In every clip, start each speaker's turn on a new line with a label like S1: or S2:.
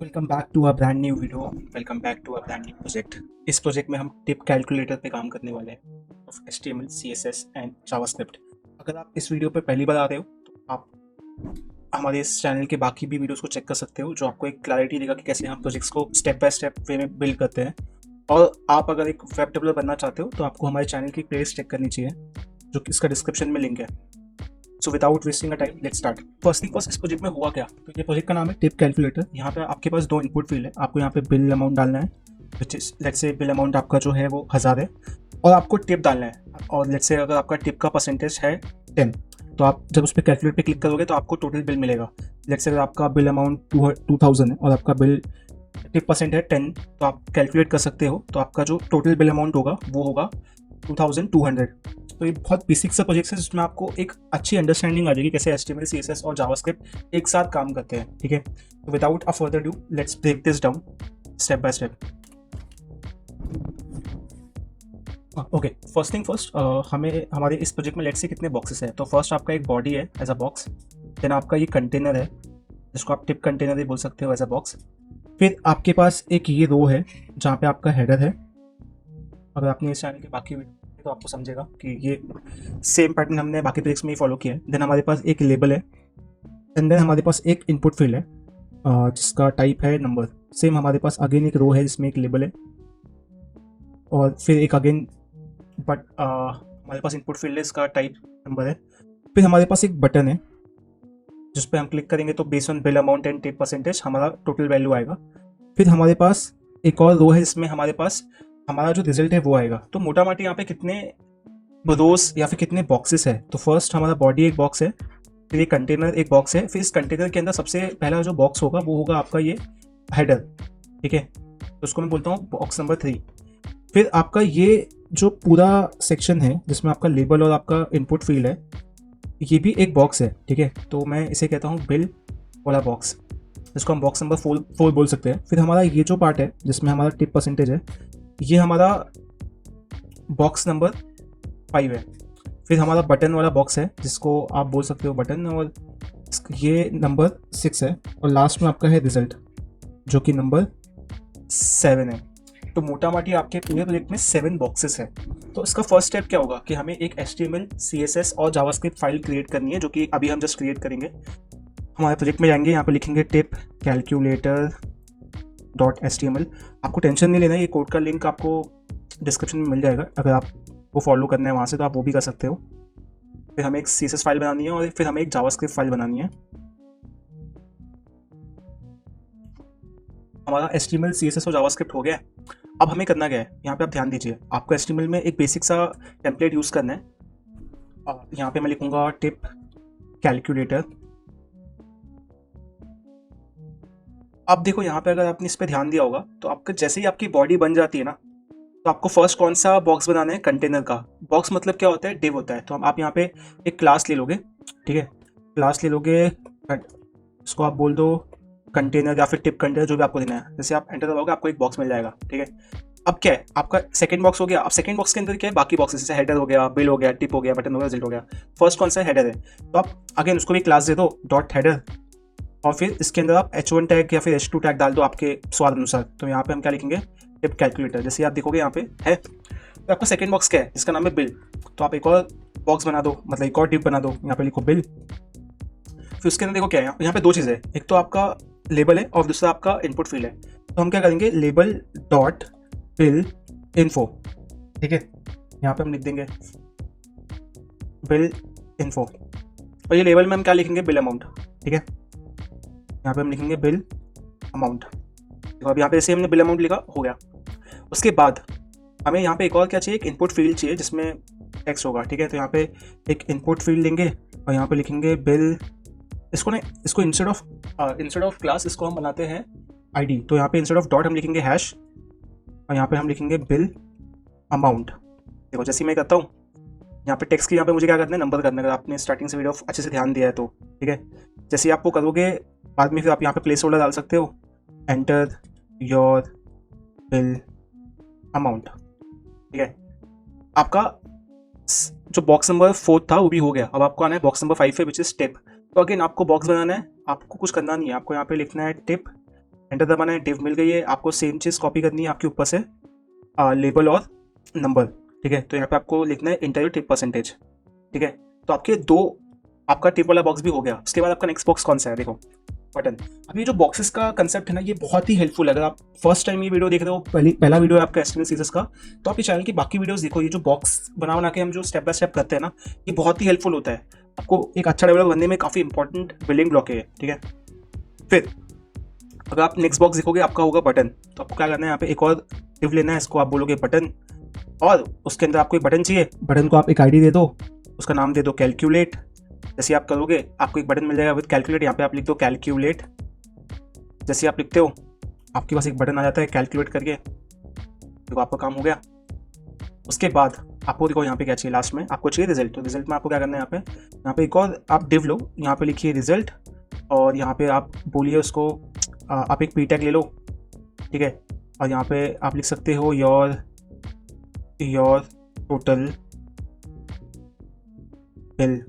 S1: Welcome back to a brand new video. Welcome back to a brand new project. इस project में हम tip calculator पे काम करने वाले हैं of HTML, CSS and JavaScript. अगर आप इस वीडियो पे पहली बार आ रहे हो तो आप हमारे इस चैनल के बाकी भी वीडियोस को चेक कर सकते हो, जो आपको एक क्लैरिटी देगा कि कैसे हम प्रोजेक्ट्स को स्टेप बाय स्टेप वे में बिल्ड करते हैं। और आप अगर एक वेब डेवलपर बनना चाहते हो तो आपको हमारे चैनल की प्लेलिस्ट चेक करनी चाहिए, जो कि इसका डिस्क्रिप्शन में लिंक है। So without wasting a time let's start. First thing first, इस प्रोजेक्ट में हुआ क्या? तो ये प्रोजेक्ट का नाम है टिप कैलकुलेटर। यहाँ पे आपके पास दो इनपुट फील्ड है। आपको यहाँ पे बिल अमाउंट डालना है, which is let's say bill amount आपका जो है वो 1000 है, और आपको टिप डालना है। और लेट्स से अगर आपका टिप का परसेंटेज है 10, तो आप जब उस पर कैलकुलेट पे क्लिक करोगे तो आपको टोटल बिल मिलेगा। लेट्स से अगर आपका बिल अमाउंट 2000 है और आपका बिल टिप परसेंट है 10, तो आप कैलकुलेट कर सकते हो। तो आपका जो टोटल बिल अमाउंट होगा वो होगा 2200। तो ये बहुत बेसिक सा प्रोजेक्ट है जिसमें आपको एक अच्छी अंडरस्टैंडिंग आ जाएगी कैसे HTML, CSS और जावास्क्रिप्ट एक साथ काम करते हैं। ठीक है, तो without a further do let's break this down step by step. Okay, first thing first, हमें हमारे इस प्रोजेक्ट में लेट्स से कितने बॉक्सेस हैं। तो फर्स्ट आपका एक बॉडी है एज अ बॉक्स, देन आपका ये कंटेनर है जिसको आप टिप कंटेनर भी बोल सकते हो एज अ बॉक्स। फिर आपके पास एक ये रो है जहाँ पे आपका हेडर है। अगर आपने इस चैनल के बाकी वीडियो तो आपको समझेगा कि ये सेम पैटर्न हमने बाकी प्रोजेक्ट्स में ही फॉलो किया है। देन हमारे पास एक लेबल है, एंड देन हमारे पास एक इनपुट फील्ड है जिसका टाइप है नंबर। सेम हमारे पास अगेन एक रो है जिसमें एक लेबल है, और फिर एक अगेन बट हमारे पास इनपुट फील्ड है, इसका टाइप नंबर है। फिर हमारे पास एक बटन है जिस पर हम क्लिक करेंगे तो based on bill amount and tip percentage हमारा टोटल वैल्यू आएगा। फिर हमारे पास एक और रो है जिसमें हमारे पास हमारा जो रिजल्ट है वो आएगा। तो मोटा मोटी यहाँ पे कितने रोज या फिर कितने बॉक्सेस है? तो फर्स्ट हमारा बॉडी एक बॉक्स है, फिर ये कंटेनर एक बॉक्स है, फिर इस कंटेनर के अंदर सबसे पहला जो बॉक्स होगा वो होगा आपका ये हेडर। ठीक है, तो उसको मैं बोलता हूँ बॉक्स नंबर 3। फिर आपका ये जो पूरा सेक्शन है जिसमें आपका लेबल और आपका इनपुट फील्ड है, ये भी एक बॉक्स है। ठीक है, तो मैं इसे कहता हूँ बिल वाला बॉक्स, जिसको हम बॉक्स नंबर 4 बोल सकते हैं। फिर हमारा ये जो पार्ट है जिसमें हमारा टिप परसेंटेज है, ये हमारा बॉक्स नंबर 5 है। फिर हमारा बटन वाला बॉक्स है जिसको आप बोल सकते हो बटन, और ये नंबर 6 है। और लास्ट में आपका है रिजल्ट जो कि नंबर 7 है। तो मोटा मोटी आपके पूरे प्रोजेक्ट में 7 बॉक्सेस है। तो इसका फर्स्ट स्टेप क्या होगा कि हमें एक HTML, CSS और जावास्क्रिप्ट फाइल क्रिएट करनी है, जो कि अभी हम जस्ट क्रिएट करेंगे। हमारे प्रोजेक्ट में जाएंगे, यहाँ पे लिखेंगे टिप कैलकुलेटर .html। आपको टेंशन नहीं लेना है, ये कोड का लिंक आपको डिस्क्रिप्शन में मिल जाएगा। अगर आप वो फॉलो करना है वहाँ से तो आप वो भी कर सकते हो। फिर हमें एक CSS फाइल बनानी है और फिर हमें एक जावास्क्रिप्ट फाइल बनानी है। हमारा HTML, CSS और जावास्क्रिप्ट हो गया। अब हमें करना क्या है, यहाँ पे आप ध्यान दीजिए। आपको HTML में एक बेसिक सा टेम्पलेट यूज़ करना है। यहाँ पे मैं लिखूँगा टिप कैलकुलेटर। अब देखो यहाँ पे अगर आपने इस पर ध्यान दिया होगा तो आपका जैसे ही आपकी बॉडी बन जाती है ना, तो आपको फर्स्ट कौन सा बॉक्स बनाना है? कंटेनर का बॉक्स। मतलब क्या होता है? डिव होता है। तो आप यहाँ पे एक क्लास ले लोगे। ठीक है, क्लास ले लोगे, इसको आप बोल दो कंटेनर या फिर टिप कंटेनर, जो भी आपको देना है। जैसे आप एंटर दबाओगे आपको एक बॉक्स मिल जाएगा। ठीक है, अब क्या है, आपका सेकंड बॉक्स हो गया। अब सेकंड बॉक्स के अंदर क्या है? बाकी बॉक्सेस, जैसे हेडर हो गया, बिल हो गया, टिप हो गया, बटन हो गया, रिजल्ट हो गया। फर्स्ट कौन सा हेडर है, तो आप अगेन उसको भी क्लास दे दो डॉट हेडर, और फिर इसके अंदर आप H1 टैग या फिर H2 टैग डाल दो आपके स्वाद अनुसार। तो यहाँ पे हम क्या लिखेंगे? Tip calculator. जैसे आप देखोगे यहाँ पे है, तो आपका सेकंड बॉक्स क्या है? जिसका नाम है बिल। तो आप एक और बॉक्स बना दो, मतलब एक और टिप बना दो, यहाँ पे लिखो बिल। फिर उसके अंदर देखो क्या है, यहाँ पे दो चीज़ें हैं, एक तो आपका लेबल है और दूसरा आपका इनपुट फील्ड है। तो हम क्या करेंगे? Label dot bill info. ठीक है, यहाँ पे हम लिख देंगे बिल इन्फो, और ये लेबल में हम क्या लिखेंगे? Bill amount. ठीक है, यहाँ पे हम लिखेंगे बिल अमाउंट। तो अब यहाँ पे जैसे हमने बिल अमाउंट लिखा, हो गया। उसके बाद हमें यहाँ पे एक और क्या चाहिए? एक इनपुट फील्ड चाहिए जिसमें टेक्स्ट होगा। ठीक है, तो यहाँ पे एक इनपुट फील्ड लेंगे और यहाँ पे लिखेंगे बिल। इसको इंस्टेड ऑफ क्लास इसको हम बनाते हैं ID। तो यहाँ पे इंस्टेड ऑफ डॉट हम लिखेंगे हैश, और यहाँ पे हम लिखेंगे बिल अमाउंट। देखो जैसे मैं करता हूँ, यहाँ पे टेक्स्ट की यहाँ पे मुझे क्या करना है? नंबर करना है। अगर आपने स्टार्टिंग से वीडियो अच्छे से ध्यान दिया है तो ठीक है। जैसे आप वो करोगे बाद में, फिर आप यहाँ पे प्लेस होल्डर डाल सकते हो, एंटर योर बिल अमाउंट। ठीक है, आपका जो बॉक्स नंबर 4 था वो भी हो गया। अब आपको आना है बॉक्स नंबर 5 है, विच इज टिप। तो अगेन आपको बॉक्स बनाना है, आपको कुछ करना नहीं है। आपको यहाँ पे लिखना है टिप एंटर दबाना है, डिव मिल गई है। आपको सेम चीज़ कॉपी करनी है आपके ऊपर से लेबल और नंबर, ठीक है। तो यहाँ पे आपको लिखना है इंटर टिप परसेंटेज, ठीक है। तो आपके दो, आपका टिप वाला बॉक्स भी हो गया। उसके बाद आपका नेक्स्ट बॉक्स कौन सा है, देखो बटन। अब ये जो बॉक्सेस का कंसेप्ट है ना, ये बहुत ही हेल्पफुल है। अगर आप फर्स्ट टाइम ये वीडियो देख रहे हो, पहला वीडियो है आपका एस्टिमेट सीरीज का, तो आप ये चैनल की बाकी वीडियोस देखो। ये जो बॉक्स बना के हम जो स्टेप बाय स्टेप करते हैं ना, ये बहुत ही हेल्पफुल होता है। आपको एक अच्छा डेवलपर बनने में काफ़ी इंपॉर्टेंट बिल्डिंग ब्लॉक है, ठीक है। फिर अगर आप नेक्स्ट बॉक्स देखोगे, आपका होगा बटन। तो आपको क्या करना है, यहाँ पे एक और टिप लेना है, इसको आप बोलोगे बटन, और उसके अंदर आपको एक बटन चाहिए। बटन को आप एक आईडी दे दो, उसका नाम दे दो कैलकुलेट। जैसे आप करोगे आपको एक बटन मिल जाएगा विद कैलकुलेट, यहाँ पे आप लिख दो कैलकुलेट। जैसे आप लिखते हो आपके पास एक बटन आ जाता है कैलकुलेट करके, देखो आपका काम हो गया। उसके बाद आपको देखो यहाँ पे क्या चाहिए, लास्ट में आपको चाहिए रिजल्ट। तो रिजल्ट में आपको क्या करना है, यहाँ पे एक और आप डिव लो, यहाँ पे लिखिए रिजल्ट, और यहाँ पे आप बोलिए उसको आप एक पी टैग ले लो, ठीक है। और यहाँ पे आप लिख सकते हो योर टोटल बिल,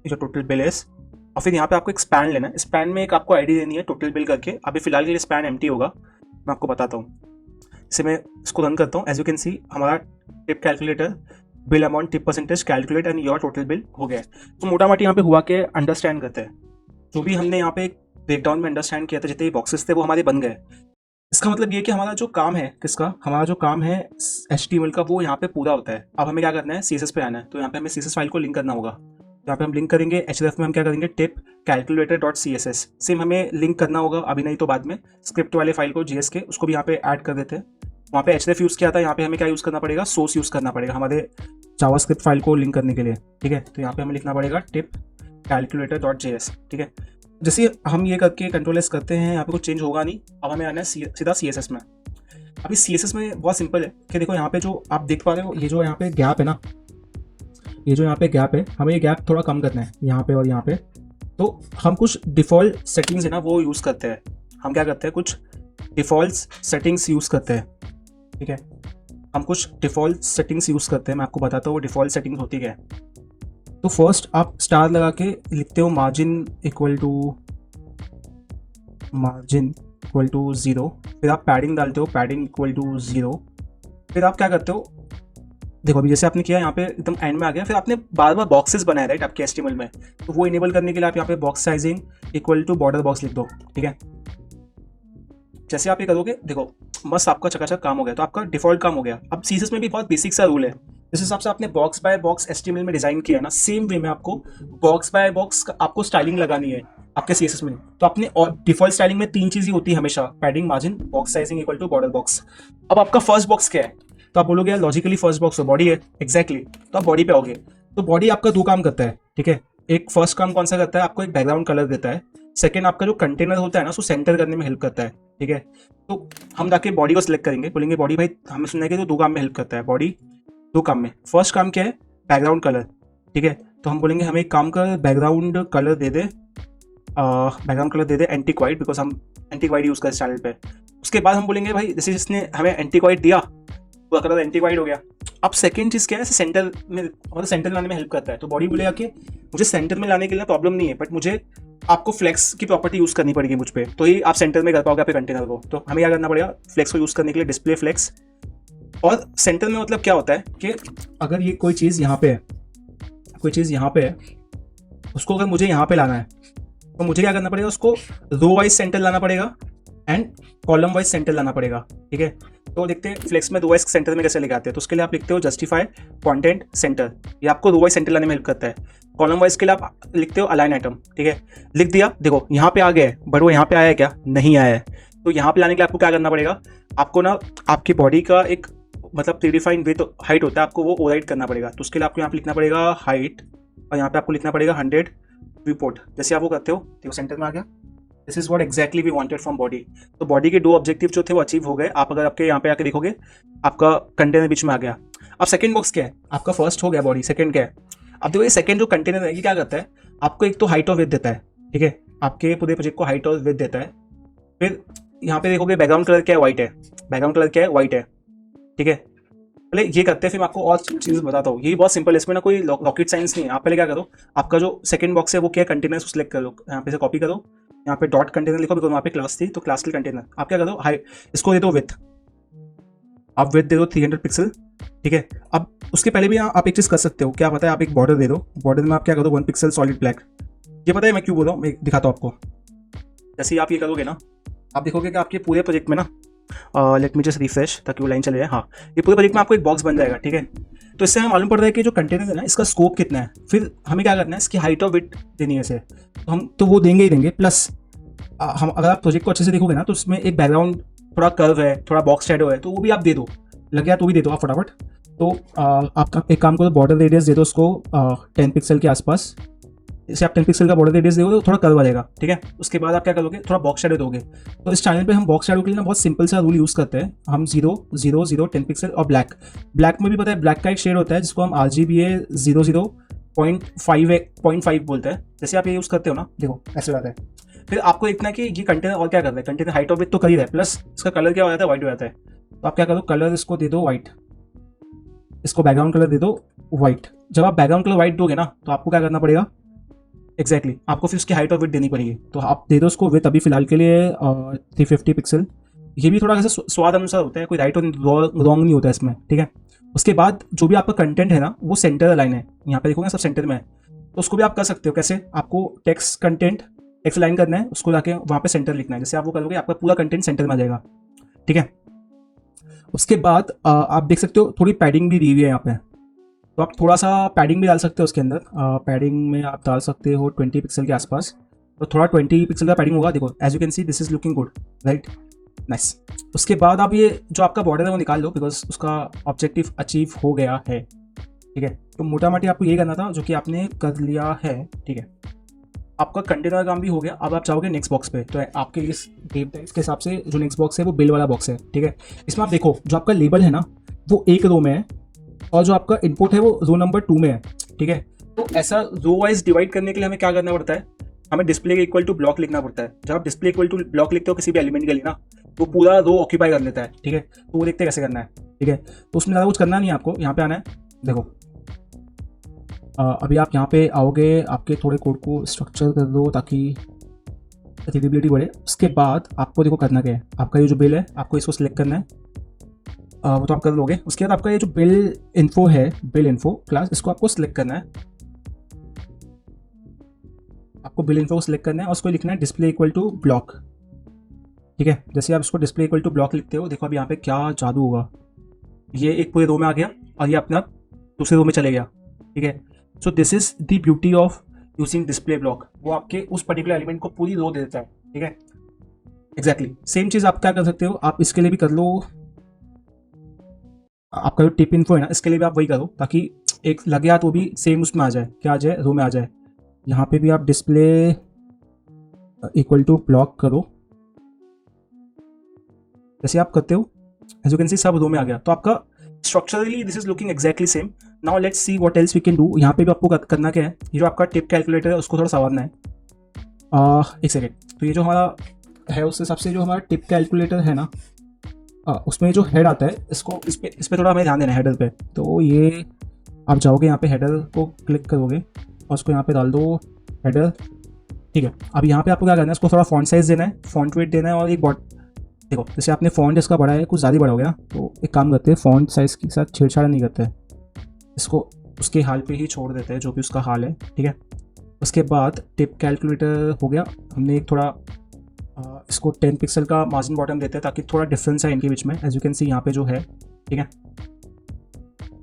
S1: जो टोटल बिल है। और फिर यहाँ पे आपको एक स्पैन लेना है, स्पैन में एक आपको आईडी देनी है टोटल बिल करके। अभी फिलहाल के लिए स्पैन एम्प्टी होगा, मैं आपको बताता हूँ। इसे मैं इसको रन करता हूँ। एज यू कैन सी हमारा tip calculator bill amount tip percentage calculate and your total bill हो गया है। तो मोटा मोटी यहाँ पे हुआ के अंडरस्टैंड करते हैं जो भी हमने यहाँ पे ब्रेकडाउन में अंडरस्टैंड किया था, जितने भी बॉक्सेस थे वो हमारे बन गए। इसका मतलब ये कि हमारा जो काम है, किसका, हमारा जो काम है HTML का, वो यहाँ पे पूरा होता है। अब हमें क्या करना है, CSS पे आना है। तो यहाँ पे हमें CSS फाइल को लिंक करना होगा। यहाँ पे हम लिंक करेंगे href में, हम क्या करेंगे tip calculator dot CSS same हमें लिंक करना होगा, अभी नहीं तो बाद में। स्क्रिप्ट वाले फाइल को JS के, उसको भी यहाँ पे ऐड कर देते हैं। वहाँ पे href यूज़ किया था, यहाँ पे हमें क्या यूज़ करना पड़ेगा, सोर्स यूज़ करना पड़ेगा हमारे जावास्क्रिप्ट फाइल को लिंक करने के लिए, ठीक है। तो यहाँ पे हमें लिखना पड़ेगा टिप कैलकुलेटर डॉट JS, ठीक है। जैसे हम ये करके कंट्रोल एस करते हैं, यहाँ पे कुछ चेंज होगा नहीं। अब हमें आना है सीधा CSS में। अभी CSS में बहुत सिंपल है कि देखो यहाँ पे जो आप देख पा रहे हो, ये जो यहाँ पे गैप है ना, ये जो यहाँ पे गैप है, हमें ये गैप थोड़ा कम करना है यहाँ पे और यहाँ पे। तो हम कुछ डिफ़ॉल्ट सेटिंग्स है ना, वो यूज़ करते हैं। हम क्या करते हैं, कुछ डिफ़ॉल्ट सेटिंग्स यूज़ करते हैं, ठीक है। हम कुछ डिफ़ॉल्ट सेटिंग्स यूज़ करते हैं, मैं आपको बताता हूँ वो डिफ़ॉल्ट सेटिंग्स होती क्या है। तो फर्स्ट आप स्टार लगा के लिखते हो मार्जिन इक्वल टू 0। फिर आप पैडिंग डालते हो, पैडिंग इक्वल टू 0। फिर आप क्या करते हो, देखो अभी जैसे आपने किया यहाँ पे एकदम एंड में आ गया। फिर आपने बार बार बॉक्सेस बनाए राइट आपके HTML में, तो वो इनेबल करने के लिए आप यहाँ पे box sizing equal to border box लिख दो, ठीक है। जैसे आप ये करोगे, देखो मस्त आपका चकाचक काम हो गया। तो आपका डिफॉल्ट काम हो गया। अब CSS में भी बहुत बेसिक सा रूल है, जिस हिसाब से आपने बॉक्स बाय बॉक्स HTML में डिजाइन किया ना, सेम वे में आपको बॉक्स बाय बॉक्स आपको स्टाइलिंग लगानी है आपके CSS में। तो आपने और डिफॉल्ट स्टाइलिंग में 3 चीजें होती है हमेशा, padding, margin, box sizing equal to border box. अब आपका फर्स्ट बॉक्स क्या है, तो आप बोलोगे यार लॉजिकली फर्स्ट बॉक्स तो बॉडी है, एग्जैक्टली। तो आप बॉडी पे आओगे। तो बॉडी आपका 2 काम करता है, ठीक है। एक फर्स्ट काम कौन सा करता है, आपको एक बैकग्राउंड कलर देता है। सेकंड आपका जो कंटेनर होता है ना, उसको सेंटर करने में हेल्प करता है, ठीक है। तो हम जाके बॉडी को सिलेक्ट करेंगे, बोलेंगे बॉडी भाई हमें सुनना है कि तो 2 काम में हेल्प करता है बॉडी, 2 काम में। फर्स्ट काम क्या है, बैकग्राउंड कलर, ठीक है। तो हम बोलेंगे हमें एक काम कर, background colour they they anti quite, because हम एंटी क्वाइट यूज़ करें चैनल पे। उसके बाद हम बोलेंगे भाई जैसे जिसने हमें एंटी क्वाइट दिया, पूरा कलर एंटी क्वाइट हो गया। अब सेकंड चीज़ क्या है, सेंटर में, मतलब सेंटर लाने में हेल्प करता है। तो बॉडी बोलेगा कि मुझे सेंटर में लाने के लिए प्रॉब्लम नहीं है, बट मुझे आपको फ्लेक्स की प्रॉपर्टी यूज़ करनी पड़ेगी मुझ पे, तो ही आप सेंटर में कर पाओगे आपके कंटेनर को। तो हमें क्या करना पड़ेगा, फ्लेक्स को यूज़ करने के लिए डिस्प्ले फ्लेक्स। और सेंटर में मतलब क्या होता है कि अगर ये कोई चीज़ यहाँ पे है, कोई चीज़ यहाँ पे है, उसको अगर मुझे यहाँ पे लाना है, तो मुझे क्या करना पड़ेगा, उसको रो वाइज सेंटर लाना पड़ेगा एंड कॉलम वाइज सेंटर लाना पड़ेगा, ठीक है। तो देखते हैं फ्लेक्स में रो वाइज सेंटर में कैसे लेके आते हैं। तो उसके लिए आप लिखते हो जस्टिफाई कंटेंट सेंटर, ये आपको रो वाइज सेंटर लाने में हेल्प करता है। कॉलम वाइज के लिए आप लिखते हो अलाइन आइटम, ठीक है। लिख दिया, देखो यहाँ पे आ गया है, बट वो यहाँ पे आया है क्या, नहीं आया है। तो यहाँ पे लाने के लिए आपको क्या करना पड़ेगा, आपको ना आपकी बॉडी का एक मतलब प्रीडिफाइंड विड्थ हाइट होता है, आपको वो ओवरराइड करना पड़ेगा। तो उसके लिए आपको यहाँ पे लिखना पड़ेगा हाइट, और यहाँ पे आपको लिखना पड़ेगा 100 व्यूपोर्ट। जैसे आप वो करते हो, देखो सेंटर में आ गया। This is what exactly we wanted from body. तो बॉडी के 2 ऑब्जेक्टिव जो थे वो अचीव हो गए। आप अगर आपके यहाँ पे आके देखोगे, आपका कंटेनर बीच में आ गया। अब सेकंड बॉक्स क्या है, आपका फर्स्ट हो गया बॉडी, सेकंड क्या है। अब देखो ये सेकंड जो कंटेनर है, ये क्या करता है, आपको एक तो हाइट और विड्थ देता है, ठीक है। आपके पूरे प्रोजेक्ट को हाइट और विड्थ देता है। फिर यहाँ पे देखोगे बैकग्राउंड कलर क्या है, व्हाइट है। बैकग्राउंड कलर क्या है, व्हाइट है, ठीक है। पहले ये करते हैं, फिर मैं आपको और चीज़ बताता हूँ। ये बहुत सिंपल है, इसमें ना कोई रॉकेट साइंस नहीं है। आप पहले क्या करो, आपका जो सेकंड बॉक्स है वो क्या, कंटेनर को सिलेक्ट करो, यहाँ पे से कॉपी करो, यहाँ पे डॉट कंटेनर लिखो, बिकॉज वहाँ पे क्लास थी, तो क्लास के कंटेनर आप क्या करो, हाई इसको दे दो विथ, आप विथ दे दो 300 पिक्सल, ठीक है। अब उसके पहले भी आप एक चीज़ कर सकते हो, क्या पता है, आप एक बॉर्डर दे दो, बॉर्डर में आप क्या करो 1 पिक्सल सॉलिड ब्लैक। ये पता है मैं क्यों बोल रहा हूँ, मैं दिखाता हूँ आपको। जैसे ही आप ये करोगे ना, आप देखोगे कि आपके पूरे प्रोजेक्ट में ना, लेट मी जस्ट रिफ्रेश ताकि वो लाइन चले जाए, हाँ, ये पूरे प्रोजेक्ट में आपको एक बॉक्स बन जाएगा, ठीक है। तो इससे हमें मालूम पड़ रहा है कि जो कंटेनर है ना, इसका स्कोप कितना है, फिर हमें क्या करना है, इसकी हाइट और विड्थ देनी है इसे, तो हम तो वो देंगे ही देंगे, प्लस हम अगर आप प्रोजेक्ट को अच्छे से देखोगे ना, तो उसमें एक बैकग्राउंड थोड़ा कर्व है, थोड़ा बॉक्स शेडो है, तो वो भी आप दे दो, लग गया तो भी दे दो आप फटाफट। तो आप एक काम करो, बॉर्डर रेडियस दे दो उसको 10 पिक्सल के आसपास। जैसे आप 10 पिक्सल का बॉर्डर रेडियस दोगे तो थोड़ा कर्व आ जाएगा, ठीक है। उसके बाद आप क्या करोगे, थोड़ा बॉक्स शेडो दोगे। तो इस चैनल पे हम बॉक्स शेडो के लिए ना बहुत सिंपल सा रूल यूज़ करते हैं, हम 0 0 0 10 पिक्सल और ब्लैक। ब्लैक में भी पता है, ब्लैक का एक शेड होता है जिसको हम RGBA 00.5 बोलते हैं। जैसे आप ये यूज़ करते हो ना, देखो ऐसे रहता है। फिर आपको देखना है कि ये कंटेनर और क्या कर रहा है, कंटेनर हाइट और विड्थ तो कर ही रहा है, प्लस इसका कलर क्या हो जाता है, व्हाइट हो जाता है। तो आप क्या करो, कलर इसको दे दो व्हाइट, इसको बैकग्राउंड कलर दे दो व्हाइट। जब आप बैकग्राउंड कलर व्हाइट दोगे ना, तो आपको क्या करना पड़ेगा, एग्जैक्टली आपको फिर उसकी हाइट और विड्थ देनी पड़ेगी। तो आप दे दो उसको विथ अभी फिलहाल के लिए 350 पिक्सल। ये भी थोड़ा ऐसे स्वाद अनुसार होता है, कोई राइट और रॉन्ग नहीं होता है इसमें, ठीक है। उसके बाद जो भी आपका कंटेंट है ना, वो सेंटर लाइन है, यहाँ पे देखोगे सब सेंटर में है। तो उसको भी आप कर सकते हो, कैसे, आपको टेक्स्ट कंटेंट टेक्स्ट लाइन करना है, उसको जाके वहाँ पे सेंटर लिखना है। जैसे आप वो करोगे, आपका पूरा कंटेंट सेंटर में आ जाएगा, ठीक है। उसके बाद आप देख सकते हो थोड़ी पैडिंग भी दी हुई है यहाँ पे, तो आप थोड़ा सा पैडिंग भी डाल सकते हो उसके अंदर। पैडिंग में आप डाल सकते हो 20 पिक्सल के आसपास, तो थोड़ा 20 पिक्सल का पैडिंग होगा। देखो as you can see this is looking good, right, nice. उसके बाद आप ये जो आपका बॉर्डर है वो निकाल लो, बिकॉज उसका ऑब्जेक्टिव अचीव हो गया है, ठीक है। तो मोटा मोटी आपको ये करना था, जो कि आपने कर लिया है, ठीक है। आपका कंटेनर का काम भी हो गया। अब आप चाहोगे नेक्स्ट बॉक्स पे, तो आपके इस डेव टाइप्स के हिसाब से जो नेक्स्ट बॉक्स है वो बिल वाला बॉक्स है, ठीक है। इसमें आप देखो जो आपका लेबल है ना, वो एक रो में है, और जो आपका इनपुट है वो रो नंबर 2 में है, ठीक है। तो ऐसा रो वाइज डिवाइड करने के लिए हमें क्या करना पड़ता है, हमें डिस्प्ले के इक्वल टू ब्लॉक लिखना पड़ता है। जब आप डिस्प्ले इक्वल टू ब्लॉक लिखते हो किसी भी एलिमेंट के लिए ना, तो पूरा रो ऑक्यूपाई कर लेता है, ठीक है। तो वो देखते हैं कैसे करना है, ठीक है। तो उसमें ज़्यादा कुछ करना नहीं है आपको, यहाँ पे आना है, देखो अभी आप यहाँ पे आओगे, आपके थोड़े कोड को स्ट्रक्चर कर दो ताकि रीडेबिलिटी बढ़े। उसके बाद आपको देखो करना क्या है, आपका ये जो बिल है आपको इसको सिलेक्ट करना है, वो तो आप कर लोगे। उसके बाद आपका ये जो बिल इन्फो है, बिल इन्फो क्लास, इसको आपको सिलेक्ट करना है, आपको बिल इन्फो को सिलेक्ट करना है और उसको लिखना है डिस्प्ले इक्वल टू ब्लॉक, ठीक है। जैसे आप इसको डिस्प्ले इक्वल टू ब्लॉक लिखते हो, देखो अब यहाँ पे क्या जादू होगा, ये एक पूरे रो में आ गया और ये अपना दूसरे रो में चले गया, ठीक है। So this is the beauty of using display block, वो आपके उस पर्टिकुलर एलिमेंट को पूरी रो दे देता है, ठीक है। एग्जैक्टली सेम चीज़ आप क्या कर सकते हो, आप इसके लिए भी कर लो, आपका जो टिप इन्फो है ना, इसके लिए भी आप वही करो, ताकि एक लगे हाथ वो भी सेम उसमें आ जाए, क्या आ जाए, रो में आ जाए। यहाँ पे भी आप डिस्प्ले इक्वल टू ब्लॉक करो, जैसे आप करते हो एज यू कैन सी सब रो में आ गया। तो आपका structurally this is looking exactly same. Now let's see what else we can do. यहाँ पे भी आपको करना क्या है, ये जो आपका टिप कैलकुलेटर है उसको थोड़ा संवारना है। एक सेकेंड, तो ये जो हमारा है उस हिसाब से जो हमारा टिप कैलकुलेटर है ना, उसमें जो हेड आता है, इसको इस पे थोड़ा हमें ध्यान देना है, हेडर पे। तो ये आप जाओगे यहाँ पे हेडर को क्लिक करोगे और उसको यहाँ पे डाल दो हेडर, ठीक है। अब यहाँ पे आपको क्या करना है, इसको थोड़ा फॉन्ट साइज देना है, फॉन्ट वेट देना है, और एक देखो जैसे आपने फॉन्ट इसका बढ़ा है, कुछ ज़्यादा बड़ा हो गया, तो एक काम करते हैं, फॉन्ट साइज़ के साथ छेड़छाड़ नहीं करते, इसको उसके हाल पे ही छोड़ देते हैं, जो भी उसका हाल है, ठीक है। उसके बाद टिप कैलकुलेटर हो गया, हमने एक थोड़ा इसको 10 पिक्सल का मार्जिन बॉटम देते हैं ताकि थोड़ा डिफरेंस है इनके बीच में, एज यू कैन सी यहाँ पे जो है, ठीक है।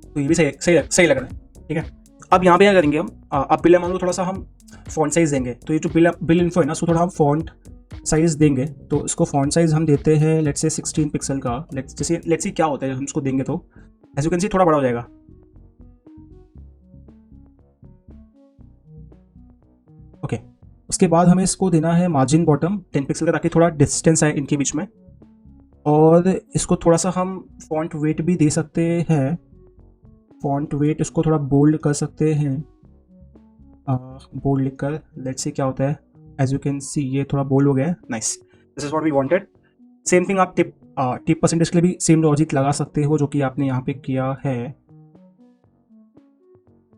S1: तो ये भी सही लग रहा है, ठीक है। अब यहाँ पे क्या करेंगे हम, अब बिल अमाउंट को थोड़ा सा हम फॉन्ट साइज़ देंगे। तो ये जो बिल इन्फो है ना, उसको थोड़ा हम फॉन्ट साइज़ देंगे। तो इसको फॉन्ट साइज़ हम देते हैं लेट्स से 16 पिक्सल का। लेट्स सी क्या होता है हम इसको देंगे, तो एज यू कैन सी थोड़ा बड़ा हो जाएगा, ओके। उसके बाद हमें इसको देना है मार्जिन बॉटम 10 पिक्सल का, ताकि थोड़ा डिस्टेंस आए इनके बीच में। और इसको थोड़ा सा हम फॉन्ट वेट भी दे सकते हैं, फॉन्ट वेट इसको थोड़ा बोल्ड कर सकते हैं, बोल्ड लिखकर लेट्स सी क्या होता है। एज यू कैन सी ये थोड़ा बोल्ड हो गया है, nice, this is what we wanted. Same thing आप टिप परसेंटेज के लिए भी सेम लॉजिक लगा सकते हो, जो कि आपने यहाँ पे किया है,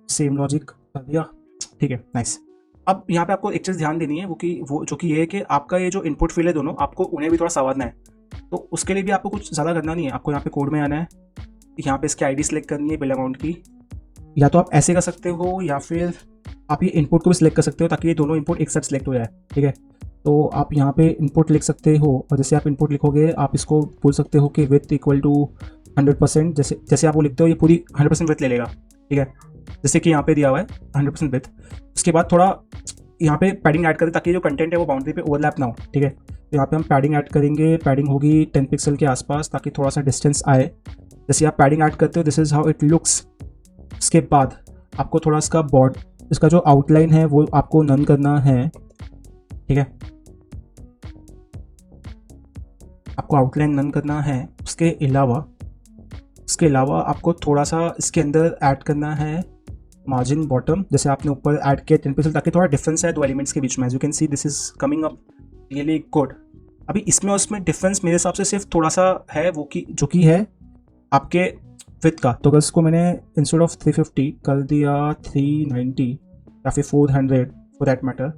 S1: सेम लॉजिक कर दिया, ठीक है, नाइस। अब यहाँ पे आपको एक चीज़ ध्यान देनी है, वो जो कि ये है कि आपका ये जो इनपुट फील्ड है दोनों, आपको उन्हें भी थोड़ा संवारना है। तो उसके लिए भी आपको कुछ ज़्यादा करना नहीं है, आपको यहाँ पे कोड में आना है, यहाँ पे इसकी आईडी सेलेक्ट करनी है बिल अमाउंट की। या तो आप ऐसे कर सकते हो या फिर आप ये इनपुट को भी सिलेक्ट कर सकते हो ताकि ये दोनों इनपुट एक साथ सिलेक्ट हो जाए, ठीक है। तो आप यहाँ पे इनपुट लिख सकते हो और जैसे आप इनपुट लिखोगे आप इसको बोल सकते हो कि विथ इक्वल टू 100%, जैसे जैसे आप वो लिखते हो ये पूरी 100% विथ ले लेगा, ठीक है। जैसे कि यहाँ पे दिया हुआ है 100% विथ। उसके बाद थोड़ा यहाँ पे पैडिंग ऐड करें ताकि जो कंटेंट है वो बाउंड्री पे ओवरलैप ना हो, ठीक है। तो यहाँ पे हम पैडिंग ऐड करेंगे, पैडिंग होगी 10 पिक्सल के आसपास ताकि थोड़ा सा डिस्टेंस आए। जैसे आप पैडिंग ऐड करते हो this is how it looks. उसके बाद आपको थोड़ा इसका जो आउटलाइन है वो आपको नन करना है, ठीक है। आपको आउटलाइन नन करना है। उसके अलावा आपको थोड़ा सा इसके अंदर ऐड करना है मार्जिन बॉटम, जैसे आपने ऊपर ऐड किया 10 पिक्सल, ताकि थोड़ा डिफरेंस है दो एलिमेंट्स के बीच में। As you can see this is coming up really good. अभी इसमें और उसमें डिफरेंस मेरे हिसाब से सिर्फ थोड़ा सा है, वो कि जो कि है आपके विथ का। तो अगर इसको मैंने इंस्टेड ऑफ 350 कर दिया 390 या फिर 400 for that matter,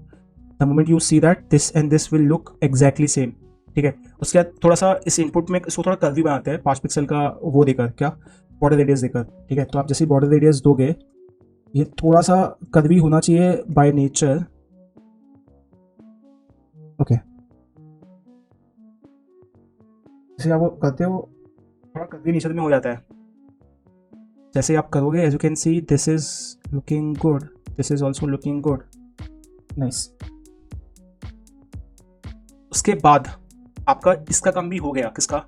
S1: the moment you see that this and this will look exactly same, ठीक है। उसके बाद थोड़ा सा इस इनपुट में इसको थोड़ा कर्वी बनाते हैं 5 पिक्सल का वो देकर, क्या बॉर्डर रेडियस देकर, ठीक है। तो आप जैसे बॉर्डर रेडियस दोगे ये थोड़ा सा कर्वी होना चाहिए बाय नेचर, ओके। जैसे आप वो करते हो थोड़ा कर्वी नेचर में हो जाता है। जैसे आप करोगे as you can see this is looking good, this is also looking good, nice. उसके बाद आपका इसका काम भी हो गया, किसका,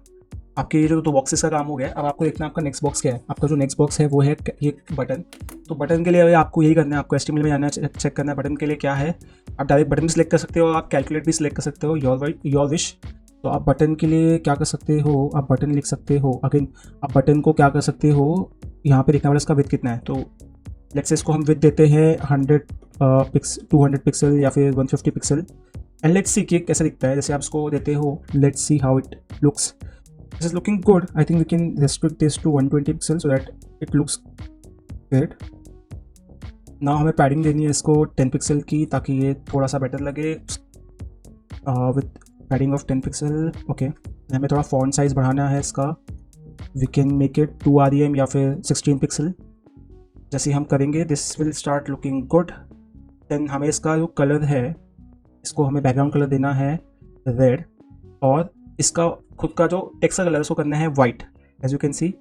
S1: आपके ये जो दो बॉक्सेस का काम हो गया। अब आपको देखना है आपका नेक्स्ट बॉक्स क्या है। आपका जो नेक्स्ट बॉक्स है वो है ये बटन। तो बटन के लिए आपको यही करना है, आपको एचटीएमएल में जाना है, चेक करना है बटन के लिए क्या है। आप डायरेक्ट बटन भी सिलेक्ट कर सकते हो, आप कैलकुलेट भी सिलेक्ट कर सकते हो, योर विश। तो आप बटन के लिए क्या कर सकते हो, आप बटन लिख सकते हो। अगेन आप बटन को क्या कर सकते हो, यहाँ पे लिखना पड़ेगा इसका विथ कितना है। तो लेट्स से इसको हम विथ देते हैं 200 पिक्सल या फिर 150 पिक्सल, एंड लेट्स सी कि कैसा दिखता है। जैसे आप इसको देते हो let's see how it looks, this is looking good. I think we can restrict this to 120 pixels so that it looks good. Now हमें पैडिंग देनी है इसको 10 पिक्सल की ताकि ये थोड़ा सा बेटर लगे with padding of 10 pixel, okay. हमें थोड़ा फॉन्ट साइज बढ़ाना है इसका, we can make it 2 REM या फिर 16 पिक्सल। जैसे हम करेंगे this will start looking good. Then हमें इसका जो कलर है इसको हमें बैकग्राउंड कलर देना है रेड, और इसका खुद का जो टेक्स्ट का कलर उसको करना है white, as you can see.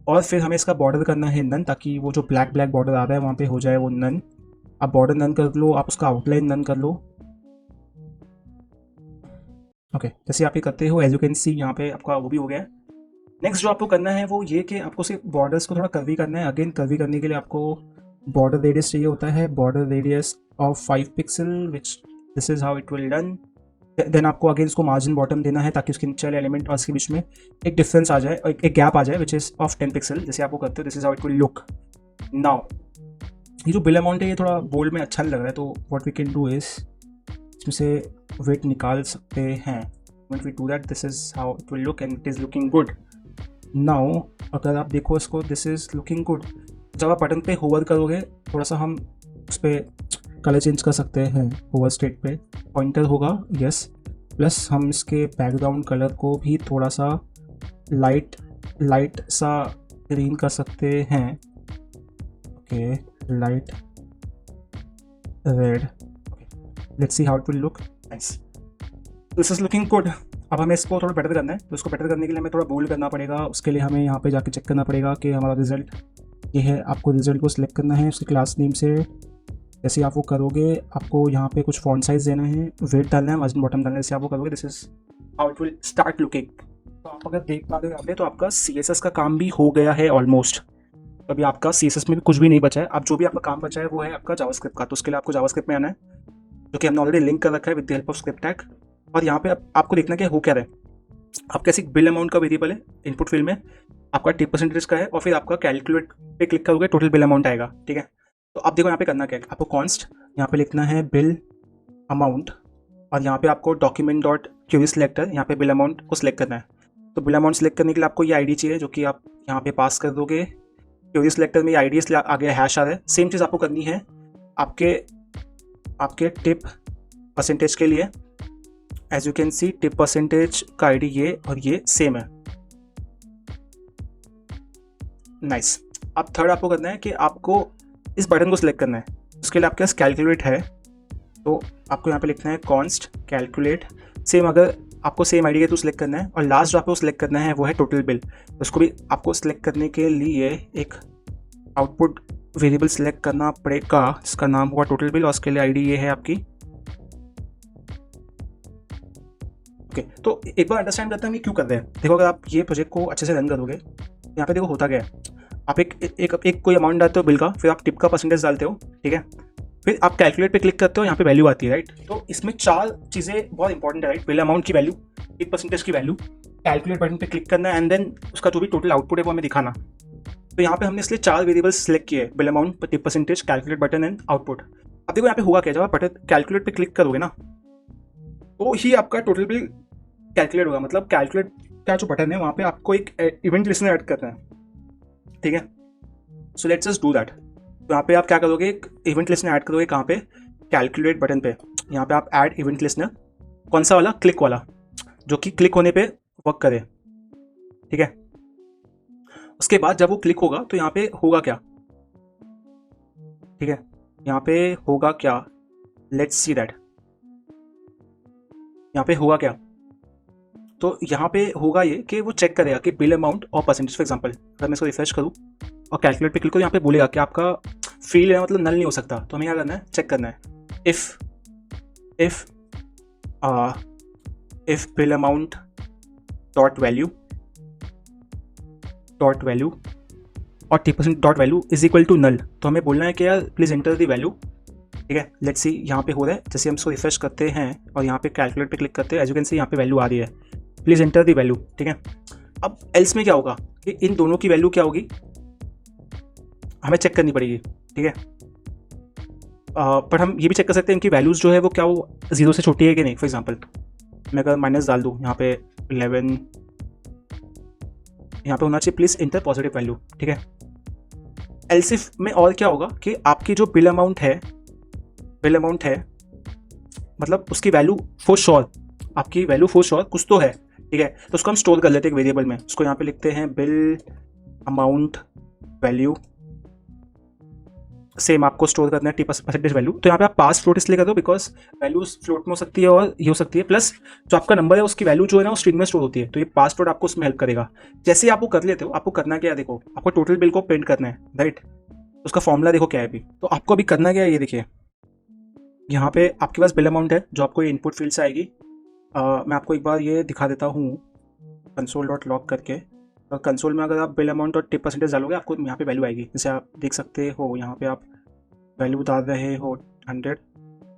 S1: और फिर हमें इसका बॉर्डर करना है नन, ताकि वो जो ब्लैक बॉर्डर आ रहा है वहाँ पे हो जाए वो नन। आप बॉर्डर नन कर लो, आप उसका आउटलाइन नन कर लो, ओके। जैसे आप ये करते हो एज यू कैन सी यहाँ पे आपका वो भी हो गया है। नेक्स्ट जो आपको करना है वो ये कि आपको सिर्फ बॉर्डर्स को थोड़ा कर्वी करना है। अगेन कर्वी करने के लिए आपको बॉर्डर रेडियस चाहिए होता है, border radius of 5 pixel, which this is how it will done. Then आपको अगेन इसको मार्जिन बॉटम देना है ताकि उसके नीचे वाले एलिमेंट और इसके बीच में एक डिफरेंस आ जाए, एक गैप आ जाए, विच इज ऑफ 10 पिक्सल। जैसे आपको करते हो this is how it will look now. ये जो बिल अमाउंट है ये थोड़ा बोल्ड में अच्छा नहीं लग रहा है, तो what we can do is इसमें से वेट निकाल सकते हैं। When we do that this is how it will look and it is looking good now. अगर आप देखो इसको दिस इज लुकिंग गुड। जब आप बटन पे होवर करोगे थोड़ा सा हम उस पर कलर चेंज कर सकते हैं, होवर स्टेट पे पॉइंटर होगा, यस। प्लस हम इसके बैकग्राउंड कलर को भी थोड़ा सा लाइट सा ग्रीन कर सकते हैं, okay, light red, let's see how it will look, nice, this is looking good. अब हमें इसको थोड़ा बेटर करना है, तो इसको बेटर करने के लिए हमें थोड़ा बोल्ड करना पड़ेगा। उसके लिए हमें यहाँ पे जाके चेक करना पड़ेगा कि हमारा रिजल्ट ये है। आपको रिजल्ट को सिलेक्ट करना है उसके क्लास नेम से। जैसे आप वो करोगे आपको यहाँ पे कुछ फॉन्ट साइज देना है, वेट डालना है, मार्जिन बॉटम डालना है। जैसे आप वो करोगे this is how it will start looking. तो आप अगर देख पा रहे हो यहाँ पे तो आपका CSS का काम भी हो गया है ऑलमोस्ट। अभी आपका CSS में भी कुछ भी नहीं बचा है। अब जो भी आपका काम बचा है वो है आपका जावास्क्रिप्ट का। तो उसके लिए आपको जावास्क्रिप्ट में आना है, जो कि हमने ऑलरेडी लिंक कर रखा है with the help of script tag. और यहाँ पे आपको देखना कि हो क्या रहा है। आपका ऐसी बिल अमाउंट का वेरिएबल है इनपुट फील्ड में, आपका 10% का है, और फिर आपका कैलकुलेट पे क्लिक करोगे टोटल बिल अमाउंट आएगा, ठीक है। तो आप देखो यहाँ पे करना क्या है, आपको कॉन्स्ट यहाँ पे लिखना है बिल अमाउंट, और यहाँ पे आपको डॉक्यूमेंट डॉट क्वेरी सिलेक्टर यहाँ पे बिल अमाउंट को सिलेक्ट करना है। तो बिल अमाउंट सिलेक्ट करने के लिए आपको ये आईडी चाहिए, जो कि आप यहाँ पे पास कर दोगे। क्वेरी सिलेक्टर में ये आईडी इसलिए आ गया हैश आ रहा है। सेम चीज़ आपको करनी है आपके आपके टिप परसेंटेज के लिए as you can see tip percentage का आईडी ये और ये सेम है। नाइस। अब थर्ड आपको करना है कि आपको इस बटन को सिलेक्ट करना है। उसके लिए आपके पास कैलकुलेट है, तो आपको यहाँ पे लिखना है कॉन्स्ट कैलकुलेट। सेम अगर आपको सेम आईडी है तो सिलेक्ट करना है, और लास्ट जो आपको सिलेक्ट करना है वो है टोटल बिल। उसको भी आपको सिलेक्ट करने के लिए एक आउटपुट वेरिएबल सिलेक्ट करना पड़ेगा जिसका नाम होगा टोटल बिल, और उसके लिए आईडी ये है आपकी। ओके, तो एक बार अंडरस्टैंड करते हैं हम ये क्यों कर रहे हैं। देखो, अगर आप ये प्रोजेक्ट को अच्छे से रन करोगे, यहाँ पे देखो होता क्या है। आप एक कोई अमाउंट डालते हो बिल का, फिर आप टिप का परसेंटेज डालते हो, ठीक है, फिर आप कैलकुलेट पे क्लिक करते हो, यहाँ पे वैल्यू आती है, राइट। तो इसमें 4 चीज़ें बहुत इंपॉर्टेंट है, राइट। बिल अमाउंट की वैल्यू, टिप परसेंटेज की वैल्यू, कैलकुलेट बटन पे क्लिक करना है, एंड देन उसका जो भी टोटल आउटपुट है वो हमें दिखाना। तो यहाँ पे हमने इसलिए 4 वेरिएबल्स सेलेक्ट किए, bill amount, tip percentage, calculate button and output. अब देखो यहाँ पे होगा क्या, जब आप बटन कैलकुलेट पे क्लिक करोगे ना, तो ही आपका टोटल बिल कैलकुलेट होगा। मतलब कैलकुलेट का जो बटन है वहाँ पे आपको एक इवेंट लिस्टनर ऐड करना है, ठीक है। So let's just do that. तो यहाँ पे आप क्या करोगे, एक इवेंट लिस्टनर ऐड करोगे। कहाँ पे, कैलकुलेट बटन पे। यहाँ पे आप ऐड इवेंट लिस्टनर, कौन सा वाला, क्लिक वाला, जो कि क्लिक होने पे वर्क करे, ठीक है। उसके बाद जब वो क्लिक होगा तो यहाँ पे होगा क्या, ठीक है, यहाँ पे होगा क्या, लेट्स सी दैट। यहाँ पे होगा क्या, तो यहाँ पे होगा ये कि वो चेक करेगा कि बिल अमाउंट और परसेंटेज। फॉर एग्जांपल अगर मैं इसको रिफ्रेश करूँ और कैलकुलेट पे क्लिक करूँ, यहाँ पे बोलेगा कि आपका फील्ड है, मतलब नल नहीं हो सकता। तो हमें क्या करना है, चेक करना है if bill amount dot value और 10% dot value is equal to null. तो हमें बोलना है कि यार प्लीज़ एंटर द वैल्यू, ठीक है। लेट्स सी यहाँ पे हो रहा है। जैसे हम इसको रिफ्रेश करते हैं और यहाँ पे कैलकुलेट पे क्लिक करते हैं, एज यू कैन सी यहाँ पे वैल्यू आ रही है, प्लीज़ एंटर द वैल्यू, ठीक है। अब एल्स में क्या होगा कि इन दोनों की वैल्यू क्या होगी हमें चेक करनी पड़ेगी, ठीक है। पर हम ये भी चेक कर सकते हैं इनकी वैल्यूज़ जो है वो क्या वो 0 से छोटी है कि नहीं। फॉर एग्जांपल मैं अगर माइनस डाल दूँ यहाँ पे 11, यहाँ पे होना चाहिए प्लीज़ इंटर पॉजिटिव वैल्यू, ठीक है। एल्सिफ में और क्या होगा कि आपकी जो बिल अमाउंट है मतलब उसकी वैल्यू फॉर श्योर, आपकी वैल्यू फॉर श्योर कुछ तो है, ठीक है। तो उसको हम स्टोर कर लेते हैं एक वेरिएबल में। उसको यहाँ पे लिखते हैं बिल अमाउंट वैल्यू, सेम आपको स्टोर करना है टी परसेंटेज वैल्यू। तो यहाँ पे आप पास फ्लोट इसलिए कर दो बिकॉज वैल्यूज फ्लोट में हो सकती है और ये हो सकती है, प्लस जो आपका नंबर है उसकी वैल्यू जो है ना वो स्ट्रिंग में स्टोर होती है। तो ये पास फ्लोट आपको उसमें हेल्प करेगा। जैसे ही आप वो कर लेते हो, आपको करना क्या है, देखो आपको टोटल बिल को प्रिंट करना है, राइट। उसका फॉर्मूला देखो क्या है अभी। तो आपको अभी करना क्या है, ये देखिए यहाँ पे आपके पास बिल अमाउंट है जो आपको ये इनपुट फील्ड से आएगी। मैं आपको एक बार ये दिखा देता हूँ कंसोल डॉट लॉग करके। और कंसोल में अगर आप बिल अमाउंट और टिप परसेंटेज डालोगे आपको यहाँ पे वैल्यू आएगी। जैसे आप देख सकते हो यहाँ पे आप वैल्यू डाल रहे हो 100 और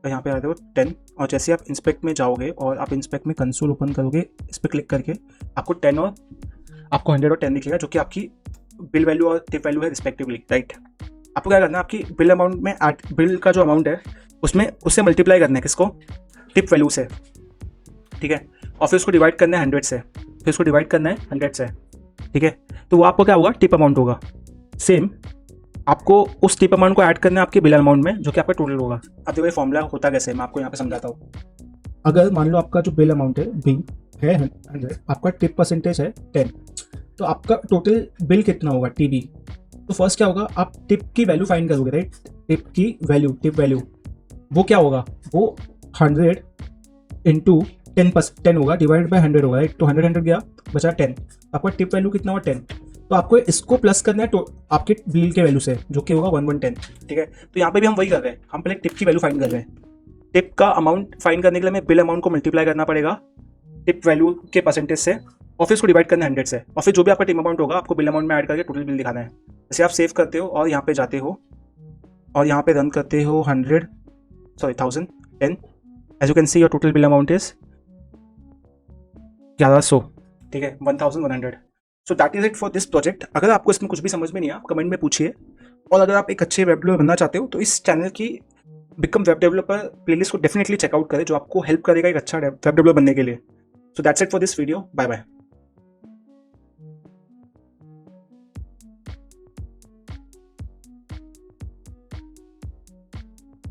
S1: यहाँ पे आ रहे हो 10। और जैसे आप इंस्पेक्ट में जाओगे और आप इंस्पेक्ट में कंसोल ओपन करोगे, इस पर क्लिक करके आपको 10 और आपको 100 और 10 दिखेगा, जो कि आपकी बिल वैल्यू और टिप वैल्यू है रिस्पेक्टिवली, राइट। आपको क्या करना है, आपकी बिल अमाउंट में बिल का जो अमाउंट है उसमें उससे मल्टीप्लाई करना है किसको, टिप वैल्यू से, ठीक है। और फिर उसको डिवाइड करना है 100 से, फिर उसको डिवाइड करना है 100 से, ठीक है। तो वो आपको क्या होगा, टिप अमाउंट होगा। सेम आपको उस टिप अमाउंट को ऐड करना है आपके बिल अमाउंट में, जो कि आपका टोटल होगा। अब देखो ये फॉर्मूला होता कैसे, मैं आपको यहाँ पे समझाता हूँ। अगर मान लो आपका जो बिल अमाउंट है बी है 100, आपका टिप परसेंटेज है 10, तो आपका टोटल बिल कितना होगा, टीबी। तो फर्स्ट क्या होगा, आप टिप की वैल्यू फाइंड करोगे, राइट। टिप की वैल्यू, टिप वैल्यू वो क्या होगा, वो 100 इंटू 10 होगा, डिवाइड बाय 100 होगा, राइट। तो 100 गया, बचा 10। आपका टिप वैल्यू कितना होगा, 10। तो आपको इसको प्लस करना है तो आपके बिल के वैल्यू से, जो कि होगा 1110, ठीक है। तो यहाँ पे भी हम वही कर रहे हैं, हम पहले टिप की वैल्यू फाइंड कर रहे हैं। टिप का अमाउंट फाइंड करने के लिए हमें बिल अमाउंट को मल्टीप्लाई करना पड़ेगा टिप वैल्यू के परसेंटेज से, और फिर उसको डिवाइड करना है 100 से, और फिर जो भी आपका टिप अमाउंट होगा आपको बिल अमाउंट में ऐड करके टोटल बिल दिखाना है। जैसे आप सेव करते हो और यहाँ पे जाते हो और यहाँ पे रन करते हो 1010, as you can see your total bill amount is 1100, ठीक है, 1100। So that is it for this project. अगर आपको इसमें कुछ भी समझ में नहीं आया, कमेंट में पूछिए। और अगर आप एक अच्छे वेब डेवलपर बनना चाहते हो तो इस चैनल की बिकम वेब डेवलपर प्लेलिस्ट को डेफिनेटली चेकआउट करें, जो आपको हेल्प करेगा एक अच्छा वेब डेवलपर बनने के लिए। So that's it for this video, bye bye.